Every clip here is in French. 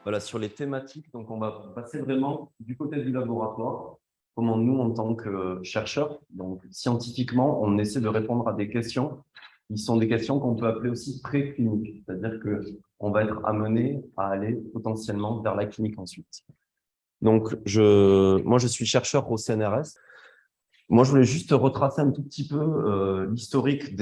Voilà, sur les thématiques, donc on va passer vraiment du côté du laboratoire. Comment nous, en tant que chercheurs, donc scientifiquement, on essaie de répondre à des questions qui sont des questions qu'on peut appeler aussi précliniques, c'est-à-dire que on va être amené à aller potentiellement vers la clinique ensuite. Donc, moi, je suis chercheur au CNRS. Moi, je voulais juste retracer un tout petit peu l'historique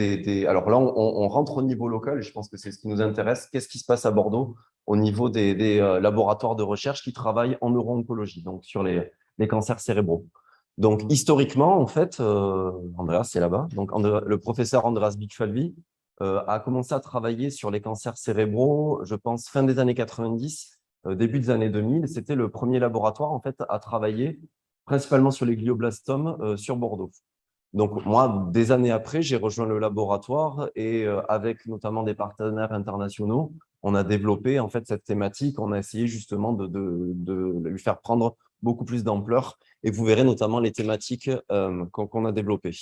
Alors là, on rentre au niveau local, et je pense que c'est ce qui nous intéresse. Qu'est-ce qui se passe à Bordeaux au niveau des laboratoires de recherche qui travaillent en neuro-oncologie, donc sur les cancers cérébraux. Donc, historiquement, en fait, Andreas, c'est là-bas. Donc, le professeur Andreas Bichfalvi a commencé à travailler sur les cancers cérébraux, je pense, fin des années 90, début des années 2000. C'était le premier laboratoire, en fait, à travailler principalement sur les glioblastomes sur Bordeaux. Donc, moi, des années après, j'ai rejoint le laboratoire et avec notamment des partenaires internationaux, on a développé en fait cette thématique. On a essayé justement de lui faire prendre beaucoup plus d'ampleur et vous verrez notamment les thématiques qu'on a développées.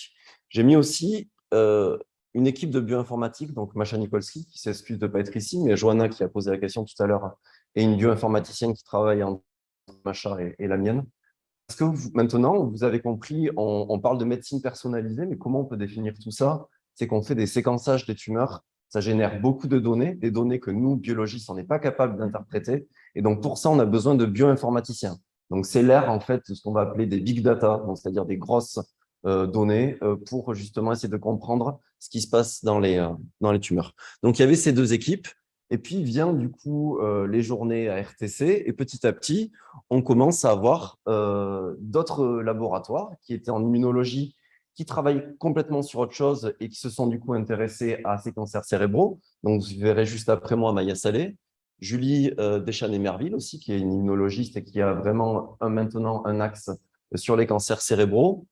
J'ai mis aussi une équipe de bioinformatique, donc Masha Nikolski, qui s'excuse de ne pas être ici, mais Johanna, qui a posé la question tout à l'heure, et une bioinformaticienne qui travaille entre Masha et la mienne. Est-ce que maintenant, vous avez compris, on parle de médecine personnalisée, mais comment on peut définir tout ça? C'est qu'on fait des séquençages des tumeurs, ça génère beaucoup de données, des données que nous, biologistes, on n'est pas capable d'interpréter. Et donc, pour ça, on a besoin de bioinformaticiens. Donc, c'est l'ère, en fait, de ce qu'on va appeler des big data, c'est-à-dire des grosses données pour justement essayer de comprendre ce qui se passe dans les tumeurs. Donc, il y avait ces deux équipes. Et puis, vient du coup les journées à RTC. Et petit à petit, on commence à avoir d'autres laboratoires qui étaient en immunologie, qui travaillent complètement sur autre chose et qui se sont du coup intéressés à ces cancers cérébraux. Donc, vous verrez juste après moi Maya Salé, Julie Deschanel-Merville aussi, qui est une immunologiste et qui a vraiment maintenant un axe sur les cancers cérébraux.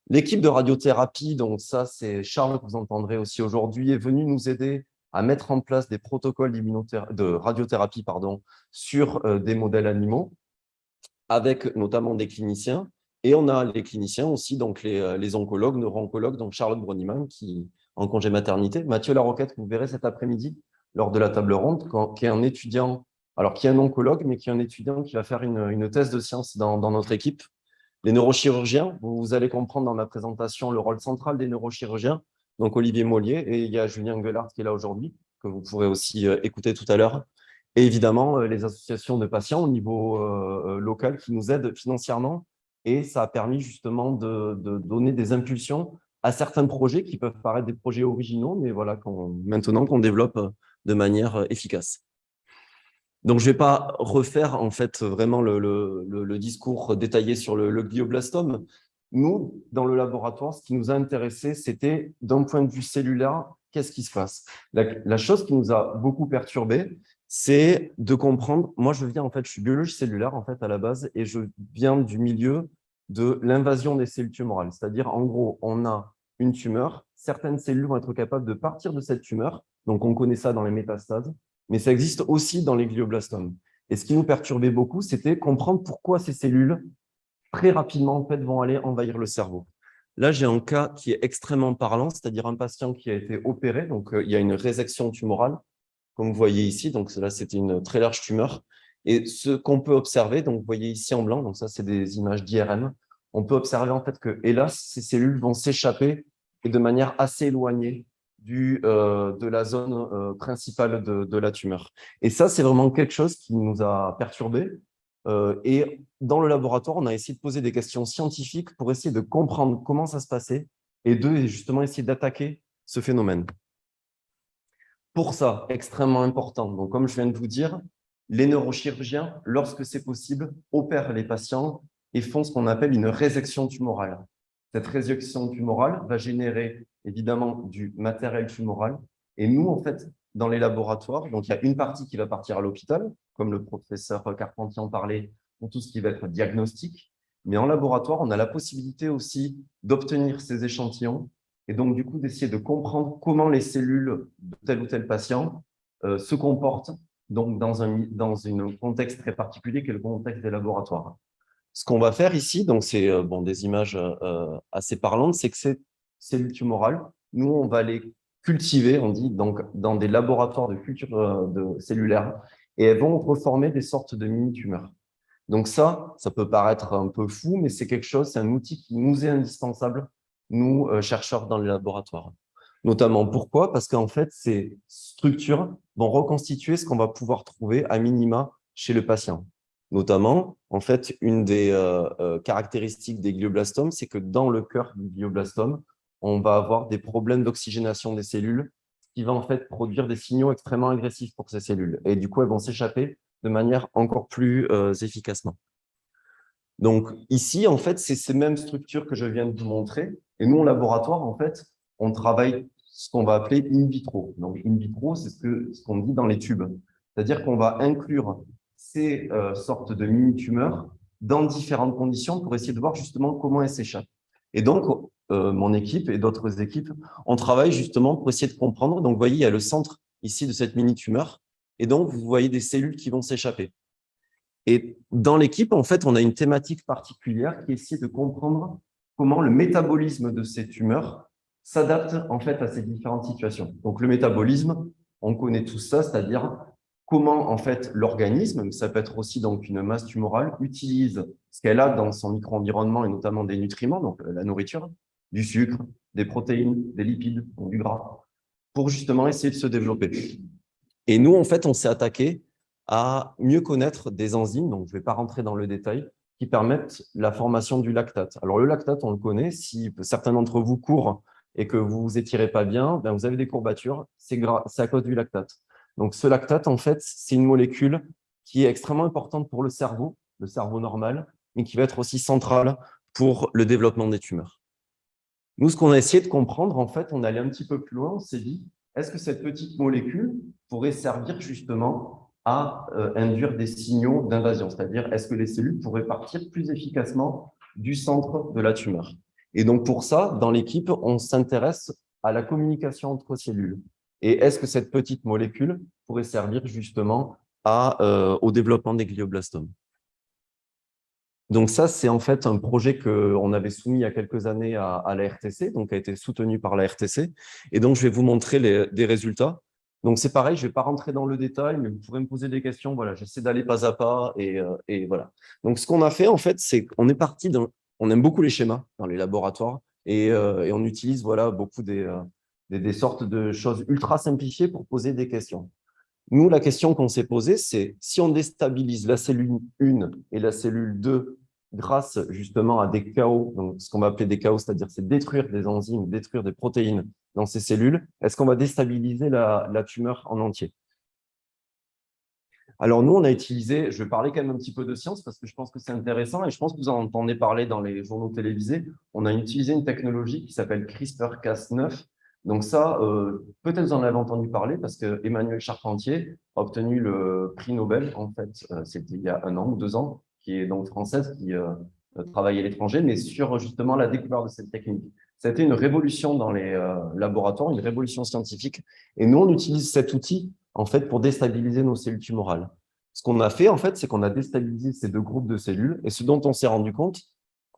L'équipe de radiothérapie, donc ça, c'est Charles que vous entendrez aussi aujourd'hui, est venu nous aider à mettre en place des protocoles de radiothérapie sur des modèles animaux, avec notamment des cliniciens. Et on a les cliniciens aussi, donc les oncologues, neuro-oncologues, donc Charlotte Broniman, qui en congé maternité, Mathieu Laroquette, que vous verrez cet après-midi lors de la table ronde, qui est un étudiant, alors qui est un oncologue, mais qui est un étudiant qui va faire une thèse de sciences dans notre équipe. Les neurochirurgiens, vous allez comprendre dans ma présentation le rôle central des neurochirurgiens, donc Olivier Mollier, et il y a Julien Gueulard qui est là aujourd'hui, que vous pourrez aussi écouter tout à l'heure. Et évidemment, les associations de patients au niveau local qui nous aident financièrement. Et ça a permis justement de donner des impulsions à certains projets qui peuvent paraître des projets originaux, mais voilà, maintenant qu'on développe de manière efficace. Donc, je ne vais pas refaire en fait vraiment le discours détaillé sur le glioblastome. Nous, dans le laboratoire, ce qui nous a intéressé, c'était d'un point de vue cellulaire, qu'est-ce qui se passe? La chose qui nous a beaucoup perturbé, c'est de comprendre. Moi, je suis biologiste cellulaire en fait à la base, et je viens du milieu de l'invasion des cellules tumorales. C'est-à-dire, en gros, on a une tumeur, certaines cellules vont être capables de partir de cette tumeur. Donc, on connaît ça dans les métastases, mais ça existe aussi dans les glioblastomes. Et ce qui nous perturbait beaucoup, c'était comprendre pourquoi ces cellules, très rapidement, en fait, vont aller envahir le cerveau. Là, j'ai un cas qui est extrêmement parlant, c'est-à-dire un patient qui a été opéré. Donc, il y a une résection tumorale, comme vous voyez ici. Donc, là, c'était une très large tumeur. Et ce qu'on peut observer, donc vous voyez ici en blanc, donc ça, c'est des images d'IRM. On peut observer en fait que, hélas, ces cellules vont s'échapper et de manière assez éloignée de la zone principale de la tumeur. Et ça, c'est vraiment quelque chose qui nous a perturbés. Et dans le laboratoire, on a essayé de poser des questions scientifiques pour essayer de comprendre comment ça se passait et justement essayer d'attaquer ce phénomène. Pour ça, extrêmement important, donc comme je viens de vous dire, les neurochirurgiens, lorsque c'est possible, opèrent les patients et font ce qu'on appelle une résection tumorale. Cette résection tumorale va générer évidemment du matériel tumoral. Et nous, en fait, dans les laboratoires, donc il y a une partie qui va partir à l'hôpital, comme le professeur Carpentier en parlait, pour tout ce qui va être diagnostic. Mais en laboratoire, on a la possibilité aussi d'obtenir ces échantillons et donc, du coup, d'essayer de comprendre comment les cellules de tel ou tel patient se comportent donc dans un contexte très particulier qui est le contexte des laboratoires. Ce qu'on va faire ici, donc c'est des images assez parlantes, c'est que c'est cellules tumorales, nous, on va les cultiver, on dit, donc, dans des laboratoires de culture cellulaire, et elles vont reformer des sortes de mini-tumeurs. Donc ça peut paraître un peu fou, mais c'est quelque chose, c'est un outil qui nous est indispensable, nous, chercheurs dans les laboratoires. Notamment, pourquoi? Parce qu'en fait, ces structures vont reconstituer ce qu'on va pouvoir trouver à minima chez le patient. Notamment, en fait, une des caractéristiques des glioblastomes, c'est que dans le cœur du glioblastome, on va avoir des problèmes d'oxygénation des cellules, ce qui va en fait produire des signaux extrêmement agressifs pour ces cellules. Et du coup, elles vont s'échapper de manière encore plus efficacement. Donc ici, en fait, c'est ces mêmes structures que je viens de vous montrer. Et nous, en laboratoire, en fait, on travaille ce qu'on va appeler in vitro. Donc in vitro, c'est ce qu'on dit dans les tubes. C'est-à-dire qu'on va inclure ces sortes de mini-tumeurs dans différentes conditions pour essayer de voir justement comment elles s'échappent. Et donc, mon équipe et d'autres équipes, on travaille justement pour essayer de comprendre. Donc, vous voyez, il y a le centre ici de cette mini-tumeur. Et donc, vous voyez des cellules qui vont s'échapper. Et dans l'équipe, en fait, on a une thématique particulière qui essaie de comprendre comment le métabolisme de ces tumeurs s'adapte en fait à ces différentes situations. Donc, le métabolisme, on connaît tout ça, c'est-à-dire comment en fait l'organisme, ça peut être aussi donc une masse tumorale, utilise ce qu'elle a dans son micro-environnement et notamment des nutriments, donc la nourriture, du sucre, des protéines, des lipides, donc du gras, pour justement essayer de se développer. Et nous, en fait, on s'est attaqué à mieux connaître des enzymes, donc je ne vais pas rentrer dans le détail, qui permettent la formation du lactate. Alors, le lactate, on le connaît. Si certains d'entre vous courent et que vous vous étirez pas bien, ben vous avez des courbatures, c'est à cause du lactate. Donc, ce lactate, en fait, c'est une molécule qui est extrêmement importante pour le cerveau normal, mais qui va être aussi centrale pour le développement des tumeurs. Nous, ce qu'on a essayé de comprendre, en fait, on allait un petit peu plus loin, on s'est dit, est-ce que cette petite molécule pourrait servir justement à induire des signaux d'invasion? C'est-à-dire, est-ce que les cellules pourraient partir plus efficacement du centre de la tumeur? Et donc, pour ça, dans l'équipe, on s'intéresse à la communication entre cellules. Et est-ce que cette petite molécule pourrait servir justement au développement des glioblastomes? Donc ça, c'est en fait un projet qu'on avait soumis il y a quelques années à la RTC, donc a été soutenu par la RTC. Et donc, je vais vous montrer des résultats. Donc, c'est pareil, je ne vais pas rentrer dans le détail, mais vous pourrez me poser des questions. Voilà, j'essaie d'aller pas à pas et voilà. Donc, ce qu'on a fait, en fait, c'est qu'on est parti on aime beaucoup les schémas dans les laboratoires et on utilise voilà, beaucoup des sortes de choses ultra simplifiées pour poser des questions. Nous, la question qu'on s'est posée, c'est si on déstabilise la cellule 1 et la cellule 2 grâce justement à des chaos, donc ce qu'on va appeler des chaos, c'est-à-dire c'est détruire des enzymes, détruire des protéines dans ces cellules, est-ce qu'on va déstabiliser la tumeur en entier? Alors nous, on a utilisé, je vais parler quand même un petit peu de science parce que je pense que c'est intéressant et je pense que vous en entendez parler dans les journaux télévisés. On a utilisé une technologie qui s'appelle CRISPR-Cas9. Donc ça, peut-être vous en avez entendu parler parce que Emmanuel Charpentier a obtenu le prix Nobel, en fait, c'était il y a 1 an ou 2 ans, qui est donc française, qui travaille à l'étranger, mais sur justement la découverte de cette technique. Ça a été une révolution dans les laboratoires, une révolution scientifique. Et nous, on utilise cet outil en fait, pour déstabiliser nos cellules tumorales. Ce qu'on a fait, en fait, c'est qu'on a déstabilisé ces deux groupes de cellules. Et ce dont on s'est rendu compte,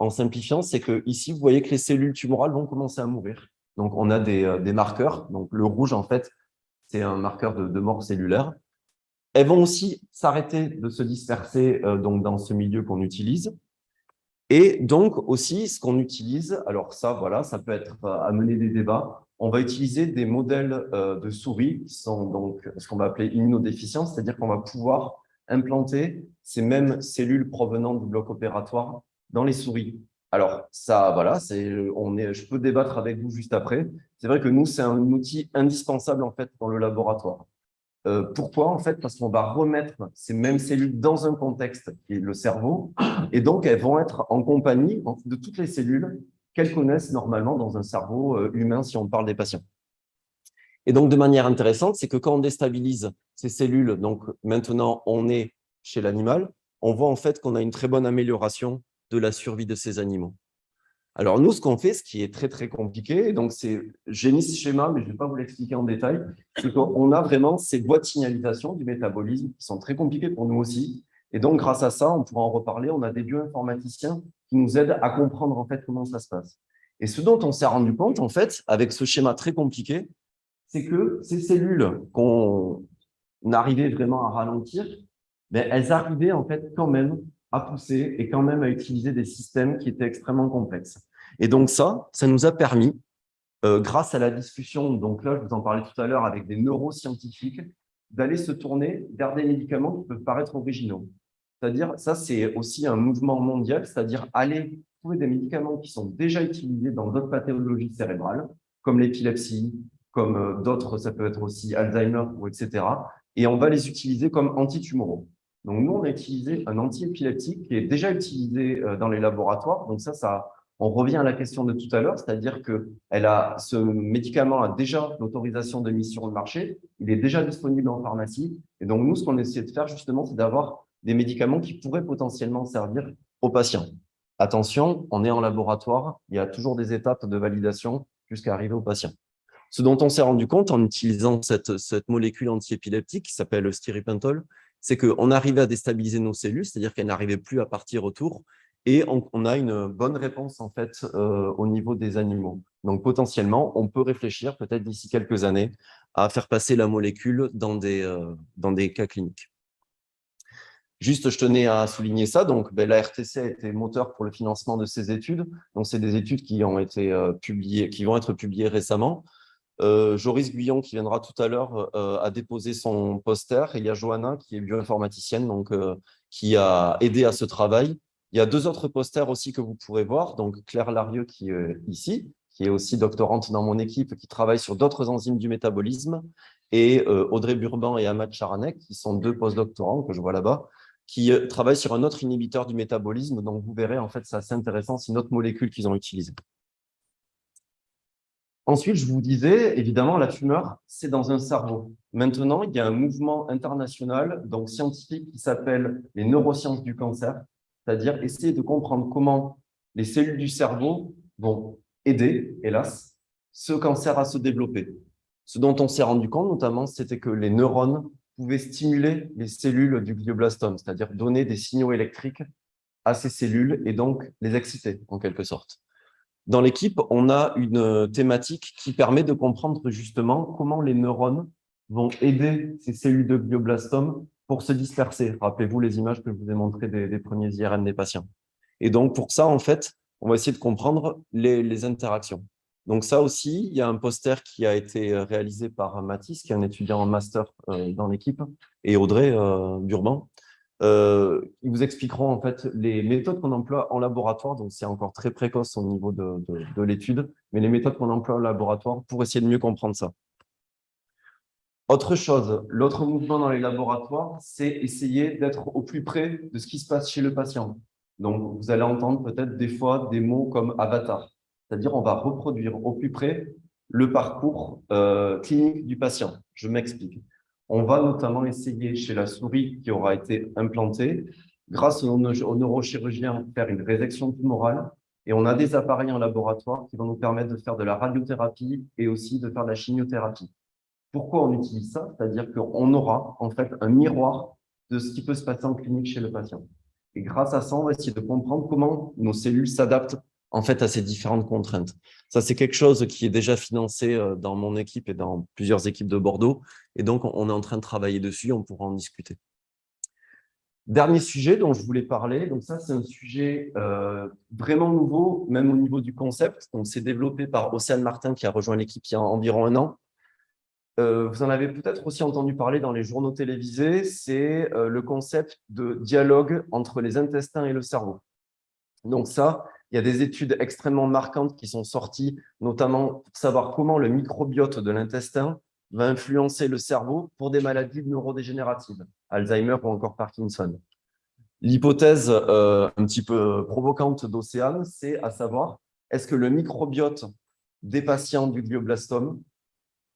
en simplifiant, c'est que ici, vous voyez que les cellules tumorales vont commencer à mourir. Donc, on a des marqueurs. Donc, le rouge, en fait, c'est un marqueur de mort cellulaire. Elles vont aussi s'arrêter de se disperser donc dans ce milieu qu'on utilise. Et donc aussi, ce qu'on utilise, alors ça, voilà, ça peut être amener des débats. On va utiliser des modèles de souris qui sont donc ce qu'on va appeler immunodéficients, c'est-à-dire qu'on va pouvoir implanter ces mêmes cellules provenant du bloc opératoire dans les souris. Alors ça, voilà, je peux débattre avec vous juste après. C'est vrai que nous, c'est un outil indispensable en fait dans le laboratoire. Pourquoi? En fait, parce qu'on va remettre ces mêmes cellules dans un contexte qui est le cerveau, et donc elles vont être en compagnie de toutes les cellules qu'elles connaissent normalement dans un cerveau humain si on parle des patients. Et donc, de manière intéressante, c'est que quand on déstabilise ces cellules, donc maintenant on est chez l'animal, on voit en fait qu'on a une très bonne amélioration de la survie de ces animaux. Alors, nous, ce qu'on fait, ce qui est très, très compliqué, donc j'ai mis ce schéma, mais je ne vais pas vous l'expliquer en détail, c'est qu'on a vraiment ces voies de signalisation du métabolisme qui sont très compliquées pour nous aussi. Et donc, grâce à ça, on pourra en reparler, on a des bioinformaticiens qui nous aident à comprendre en fait comment ça se passe. Et ce dont on s'est rendu compte, en fait, avec ce schéma très compliqué, c'est que ces cellules qu'on arrivait vraiment à ralentir, ben, elles arrivaient en fait quand même à pousser et quand même à utiliser des systèmes qui étaient extrêmement complexes. Et donc ça nous a permis, grâce à la discussion, donc là, je vous en parlais tout à l'heure, avec des neuroscientifiques, d'aller se tourner vers des médicaments qui peuvent paraître originaux. C'est-à-dire, ça, c'est aussi un mouvement mondial, c'est-à-dire aller trouver des médicaments qui sont déjà utilisés dans d'autres pathologies cérébrales, comme l'épilepsie, comme d'autres, ça peut être aussi Alzheimer, ou etc. Et on va les utiliser comme antitumoraux. Donc, nous, on a utilisé un antiépileptique qui est déjà utilisé dans les laboratoires. Donc, on revient à la question de tout à l'heure, c'est-à-dire que ce médicament a déjà l'autorisation de mise sur le marché, il est déjà disponible en pharmacie. Et donc, nous, ce qu'on essaie de faire, justement, c'est d'avoir des médicaments qui pourraient potentiellement servir aux patients. Attention, on est en laboratoire, il y a toujours des étapes de validation jusqu'à arriver aux patients. Ce dont on s'est rendu compte en utilisant cette molécule antiépileptique qui s'appelle stiripentol, c'est qu'on arrivait à déstabiliser nos cellules, c'est-à-dire qu'elles n'arrivaient plus à partir autour, et on a une bonne réponse en fait au niveau des animaux. Donc potentiellement, on peut réfléchir peut-être d'ici quelques années à faire passer la molécule dans des cas cliniques. Juste, je tenais à souligner ça. Donc, la RTC a été moteur pour le financement de ces études. Donc, c'est des études qui ont été publiées, qui vont être publiées récemment. Joris Guyon, qui viendra tout à l'heure, a déposé son poster. Et il y a Johanna, qui est bioinformaticienne, donc, qui a aidé à ce travail. Il y a 2 autres posters aussi que vous pourrez voir. Donc, Claire Larieux, qui est ici, qui est aussi doctorante dans mon équipe, qui travaille sur d'autres enzymes du métabolisme. Et Audrey Burban et Ahmad Charanek, qui sont 2 postdoctorants que je vois là-bas, qui travaillent sur un autre inhibiteur du métabolisme. Donc, vous verrez, en fait, c'est assez intéressant. C'est une autre molécule qu'ils ont utilisée. Ensuite, je vous disais, évidemment, la tumeur, c'est dans un cerveau. Maintenant, il y a un mouvement international, donc scientifique, qui s'appelle les neurosciences du cancer, c'est-à-dire essayer de comprendre comment les cellules du cerveau vont aider, hélas, ce cancer à se développer. Ce dont on s'est rendu compte, notamment, c'était que les neurones pouvaient stimuler les cellules du glioblastome, c'est-à-dire donner des signaux électriques à ces cellules et donc les exciter, en quelque sorte. Dans l'équipe, on a une thématique qui permet de comprendre justement comment les neurones vont aider ces cellules de glioblastome pour se disperser. Rappelez-vous les images que je vous ai montrées des premiers IRM des patients. Et donc, pour ça, en fait, on va essayer de comprendre les interactions. Donc ça aussi, il y a un poster qui a été réalisé par Mathis, qui est un étudiant en master dans l'équipe, et Audrey Durban, ils vous expliqueront en fait les méthodes qu'on emploie en laboratoire. Donc, c'est encore très précoce au niveau de l'étude, mais les méthodes qu'on emploie en laboratoire pour essayer de mieux comprendre ça. Autre chose, l'autre mouvement dans les laboratoires, c'est essayer d'être au plus près de ce qui se passe chez le patient. Donc, vous allez entendre peut-être des fois des mots comme avatar, c'est-à-dire on va reproduire au plus près le parcours clinique du patient. Je m'explique. On va notamment essayer chez la souris qui aura été implantée, grâce aux neurochirurgiens, faire une résection tumorale. Et on a des appareils en laboratoire qui vont nous permettre de faire de la radiothérapie et aussi de faire de la chimiothérapie. Pourquoi on utilise ça? C'est-à-dire qu'on aura en fait un miroir de ce qui peut se passer en clinique chez le patient. Et grâce à ça, on va essayer de comprendre comment nos cellules s'adaptent en fait à ces différentes contraintes. Ça, c'est quelque chose qui est déjà financé dans mon équipe et dans plusieurs équipes de Bordeaux. Et donc, on est en train de travailler dessus, on pourra en discuter. Dernier sujet dont je voulais parler, donc ça, c'est un sujet vraiment nouveau, même au niveau du concept. Donc, c'est développé par Océane Martin qui a rejoint l'équipe il y a environ 1 an. Vous en avez peut-être aussi entendu parler dans les journaux télévisés, c'est le concept de dialogue entre les intestins et le cerveau. Donc ça, il y a des études extrêmement marquantes qui sont sorties, notamment pour savoir comment le microbiote de l'intestin va influencer le cerveau pour des maladies neurodégénératives, Alzheimer ou encore Parkinson. L'hypothèse un petit peu provocante d'Océane, c'est à savoir, est-ce que le microbiote des patients du glioblastome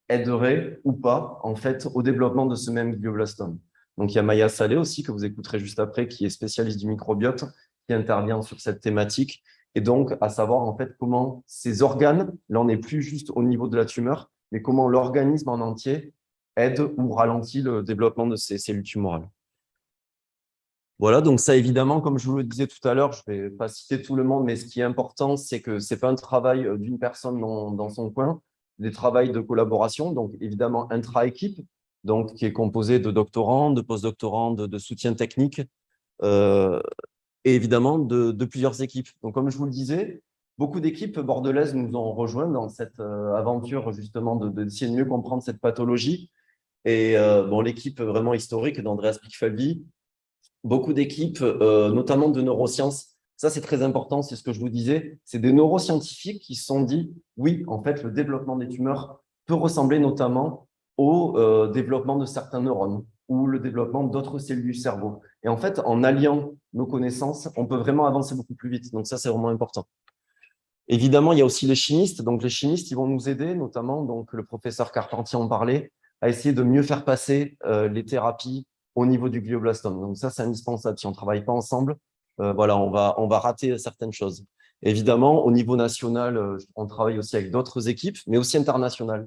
aiderait ou pas en fait au développement de ce même glioblastome. Donc il y a Maya Saleh aussi que vous écouterez juste après, qui est spécialiste du microbiote, qui intervient sur cette thématique, et donc à savoir en fait comment ces organes, là on n'est plus juste au niveau de la tumeur, mais comment l'organisme en entier aide ou ralentit le développement de ces cellules tumorales. Voilà, donc ça, évidemment, comme je vous le disais tout à l'heure, je ne vais pas citer tout le monde, mais ce qui est important, c'est que ce n'est pas un travail d'une personne dans son coin, des travails de collaboration, donc évidemment intra-équipe, donc qui est composé de doctorants, de post-doctorants, de soutien technique, euh, et évidemment de plusieurs équipes. Donc, comme je vous le disais, beaucoup d'équipes bordelaises nous ont rejoints dans cette aventure justement d'essayer de mieux comprendre cette pathologie. Et bon, l'équipe vraiment historique d'Andreas Pickfalvy, beaucoup d'équipes, notamment de neurosciences. Ça, c'est très important, c'est ce que je vous disais. C'est des neuroscientifiques qui se sont dit, oui, en fait, le développement des tumeurs peut ressembler notamment au développement de certains neurones ou le développement d'autres cellules du cerveau. Et en fait, en alliant nos connaissances, on peut vraiment avancer beaucoup plus vite. Donc ça, c'est vraiment important. Évidemment, il y a aussi les chimistes. Donc les chimistes, ils vont nous aider, notamment, donc le professeur Carpentier en parlait, à essayer de mieux faire passer les thérapies au niveau du glioblastome. Donc ça, c'est indispensable. Si on ne travaille pas ensemble, voilà, on va rater certaines choses. Évidemment, au niveau national, on travaille aussi avec d'autres équipes, mais aussi internationales.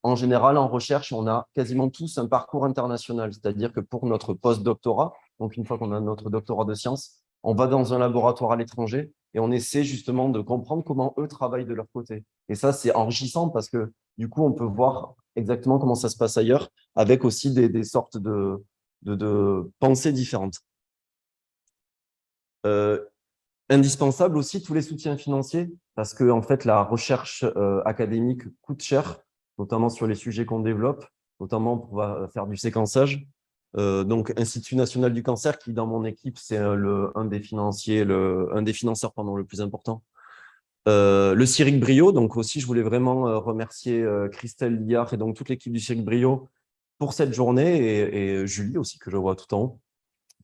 En général, en recherche, on a quasiment tous un parcours international, c'est-à-dire que pour notre post-doctorat, donc une fois qu'on a notre doctorat de sciences, on va dans un laboratoire à l'étranger et on essaie justement de comprendre comment eux travaillent de leur côté. Et ça, c'est enrichissant parce que du coup, on peut voir exactement comment ça se passe ailleurs avec aussi des sortes de pensées différentes. Euh, Indispensable aussi tous les soutiens financiers parce que en fait la recherche académique coûte cher, notamment sur les sujets qu'on développe, notamment pour faire du séquençage. Donc Institut national du cancer qui dans mon équipe c'est un des financiers, un des financeurs pardon, le plus important. Le CIRIC Brio, donc aussi je voulais vraiment remercier Christelle Liard et donc toute l'équipe du CIRIC Brio pour cette journée et Julie aussi que je vois tout en haut.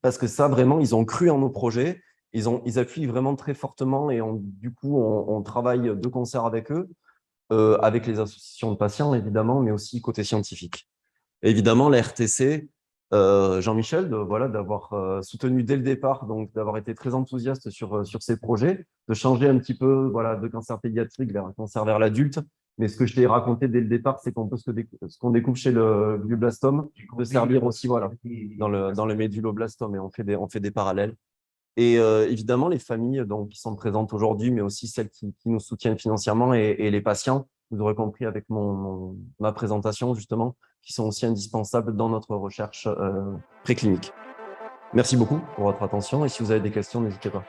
Parce que ça, vraiment, ils ont cru en nos projets, ils appuient vraiment très fortement et du coup, on travaille de concert avec eux, avec les associations de patients, évidemment, mais aussi côté scientifique. Et évidemment, la RTC, Jean-Michel, voilà, d'avoir soutenu dès le départ, donc d'avoir été très enthousiaste sur ces projets, de changer un petit peu voilà, de cancer pédiatrique vers un cancer vers l'adulte. Mais ce que je t'ai raconté dès le départ, c'est qu'on peut ce qu'on découvre chez le glioblastome peut servir aussi voilà, dans le méduloblastome et on fait des parallèles. Et évidemment, les familles donc, qui sont présentes aujourd'hui, mais aussi celles qui nous soutiennent financièrement et les patients, vous aurez compris avec ma présentation justement, qui sont aussi indispensables dans notre recherche préclinique. Merci beaucoup pour votre attention et si vous avez des questions, n'hésitez pas.